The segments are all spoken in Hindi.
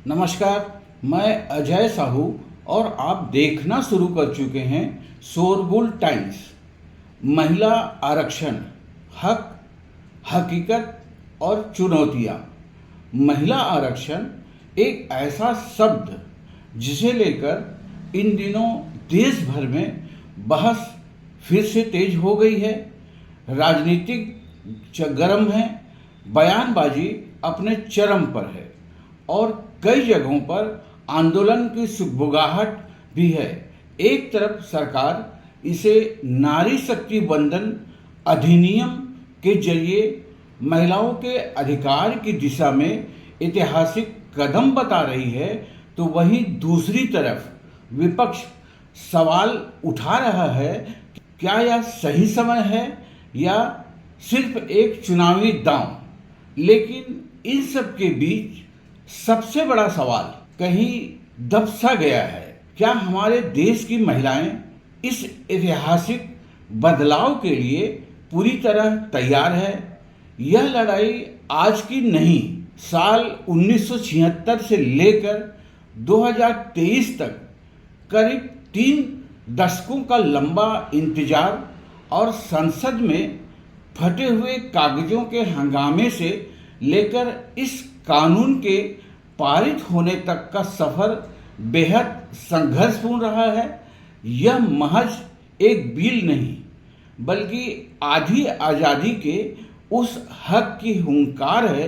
नमस्कार, मैं अजय साहू और आप देखना शुरू कर चुके हैं शोरगुल टाइम्स। महिला आरक्षण, हक, हकीकत और चुनौतियाँ। महिला आरक्षण एक ऐसा शब्द जिसे लेकर इन दिनों देश भर में बहस फिर से तेज हो गई है। राजनीतिक गर्म है, बयानबाजी अपने चरम पर है और कई जगहों पर आंदोलन की सुगबुगाहट भी है। एक तरफ सरकार इसे नारी शक्ति वंदन अधिनियम के जरिए महिलाओं के अधिकार की दिशा में ऐतिहासिक कदम बता रही है, तो वहीं दूसरी तरफ विपक्ष सवाल उठा रहा है कि क्या यह सही समय है या सिर्फ एक चुनावी दांव। लेकिन इन सब के बीच सबसे बड़ा सवाल कहीं दब सा गया है। क्या हमारे देश की महिलाएं इस ऐतिहासिक बदलाव के लिए पूरी तरह तैयार है? यह लड़ाई आज की नहीं, साल 1976 से लेकर 2023 तक करीब 3 दशकों का लंबा इंतजार और संसद में फटे हुए कागजों के हंगामे से लेकर इस कानून के पारित होने तक का सफर बेहद संघर्षपूर्ण रहा है। यह महज एक बिल नहीं, बल्कि आधी आज़ादी के उस हक की हुंकार है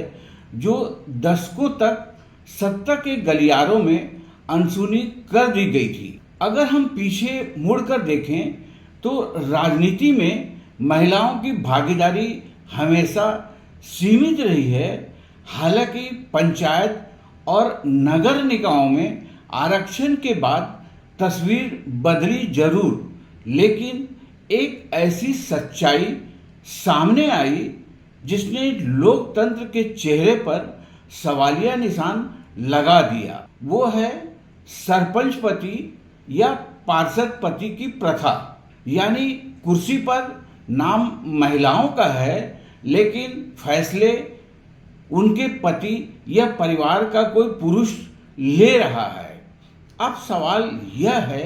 जो दशकों तक सत्ता के गलियारों में अनसुनी कर दी गई थी। अगर हम पीछे मुड़कर देखें तो राजनीति में महिलाओं की भागीदारी हमेशा सीमित रही है। हालांकि पंचायत और नगर निकायों में आरक्षण के बाद तस्वीर बदली जरूर, लेकिन एक ऐसी सच्चाई सामने आई जिसने लोकतंत्र के चेहरे पर सवालिया निशान लगा दिया। वो है सरपंच पति या पार्षद पति की प्रथा। यानी कुर्सी पर नाम महिलाओं का है, लेकिन फैसले उनके पति या परिवार का कोई पुरुष ले रहा है। अब सवाल यह है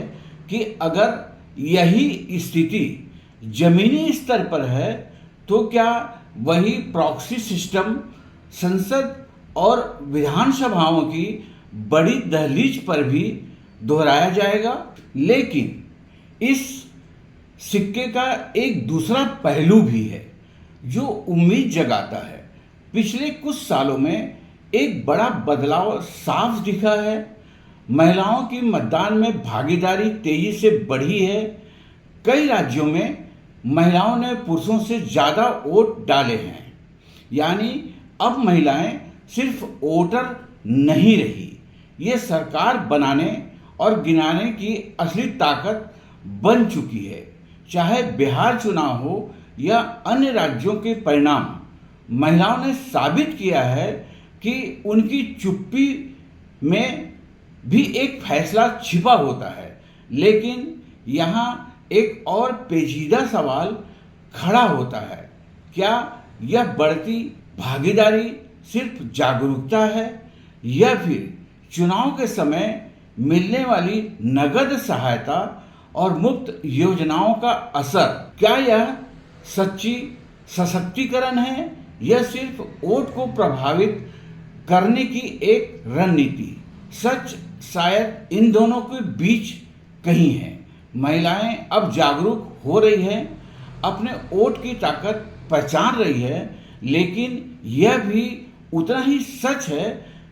कि अगर यही स्थिति जमीनी स्तर पर है तो क्या वही प्रॉक्सी सिस्टम संसद और विधानसभाओं की बड़ी दहलीज पर भी दोहराया जाएगा? लेकिन इस सिक्के का एक दूसरा पहलू भी है जो उम्मीद जगाता है। पिछले कुछ सालों में एक बड़ा बदलाव साफ दिखा है। महिलाओं की मतदान में भागीदारी तेजी से बढ़ी है। कई राज्यों में महिलाओं ने पुरुषों से ज़्यादा वोट डाले हैं। यानी अब महिलाएं सिर्फ वोटर नहीं रही, ये सरकार बनाने और गिनाने की असली ताकत बन चुकी है। चाहे बिहार चुनाव हो या अन्य राज्यों के परिणाम, महिलाओं ने साबित किया है कि उनकी चुप्पी में भी एक फैसला छिपा होता है। लेकिन यहाँ एक और पेचीदा सवाल खड़ा होता है, क्या यह बढ़ती भागीदारी सिर्फ जागरूकता है या फिर चुनाव के समय मिलने वाली नगद सहायता और मुफ्त योजनाओं का असर? क्या यह सच्ची सशक्तिकरण है या सिर्फ वोट को प्रभावित करने की एक रणनीति? सच शायद इन दोनों के बीच कहीं है। महिलाएं अब जागरूक हो रही हैं, अपने वोट की ताकत पहचान रही है, लेकिन यह भी उतना ही सच है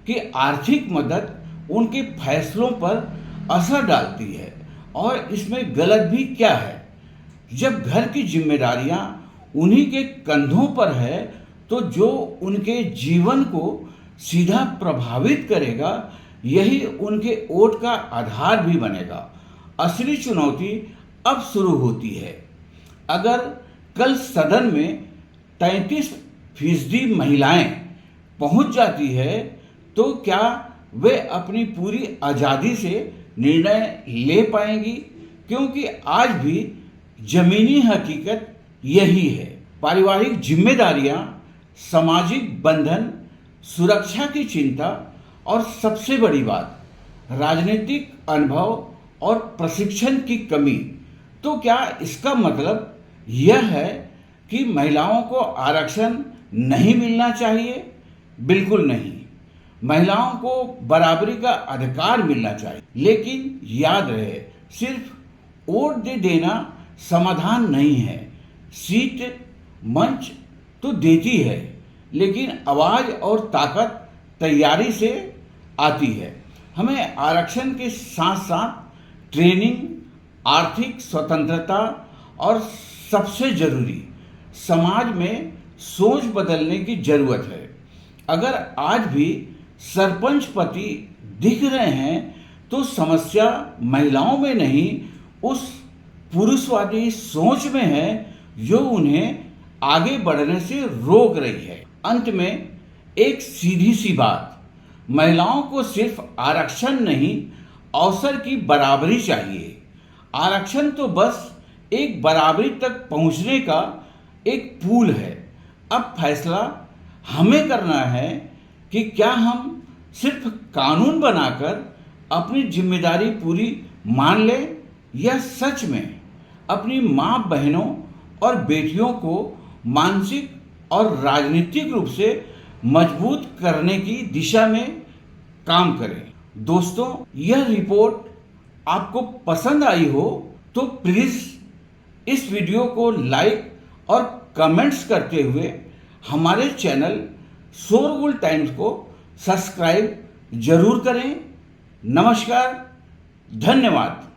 कि आर्थिक मदद उनके फैसलों पर असर डालती है। और इसमें गलत भी क्या है? जब घर की जिम्मेदारियां उन्हीं के कंधों पर है तो जो उनके जीवन को सीधा प्रभावित करेगा यही उनके वोट का आधार भी बनेगा। असली चुनौती अब शुरू होती है। अगर कल सदन में 33% महिलाएं पहुंच जाती है तो क्या वे अपनी पूरी आज़ादी से निर्णय ले पाएंगी? क्योंकि आज भी जमीनी हकीकत यही है। पारिवारिक जिम्मेदारियां, सामाजिक बंधन, सुरक्षा की चिंता और सबसे बड़ी बात, राजनीतिक अनुभव और प्रशिक्षण की कमी। तो क्या इसका मतलब यह है कि महिलाओं को आरक्षण नहीं मिलना चाहिए? बिल्कुल नहीं। महिलाओं को बराबरी का अधिकार मिलना चाहिए, लेकिन याद रहे, सिर्फ वोट दे देना समाधान नहीं है। सीट, मंच तो देती है, लेकिन आवाज और ताकत तैयारी से आती है। हमें आरक्षण के साथ साथ ट्रेनिंग, आर्थिक स्वतंत्रता और सबसे जरूरी, समाज में सोच बदलने की जरूरत है। अगर आज भी सरपंच पति दिख रहे हैं तो समस्या महिलाओं में नहीं, उस पुरुषवादी सोच में है जो उन्हें आगे बढ़ने से रोक रही है। अंत में एक सीधी सी बात, महिलाओं को सिर्फ आरक्षण नहीं, अवसर की बराबरी चाहिए। आरक्षण तो बस एक बराबरी तक पहुंचने का एक पुल है। अब फैसला हमें करना है कि क्या हम सिर्फ कानून बनाकर अपनी जिम्मेदारी पूरी मान लें, या सच में अपनी माँ, बहनों और बेटियों को मानसिक और राजनीतिक रूप से मजबूत करने की दिशा में काम करें। दोस्तों, यह रिपोर्ट आपको पसंद आई हो तो प्लीज़ इस वीडियो को लाइक और कमेंट्स करते हुए हमारे चैनल शोरगुल टाइम्स को सब्सक्राइब जरूर करें। नमस्कार, धन्यवाद।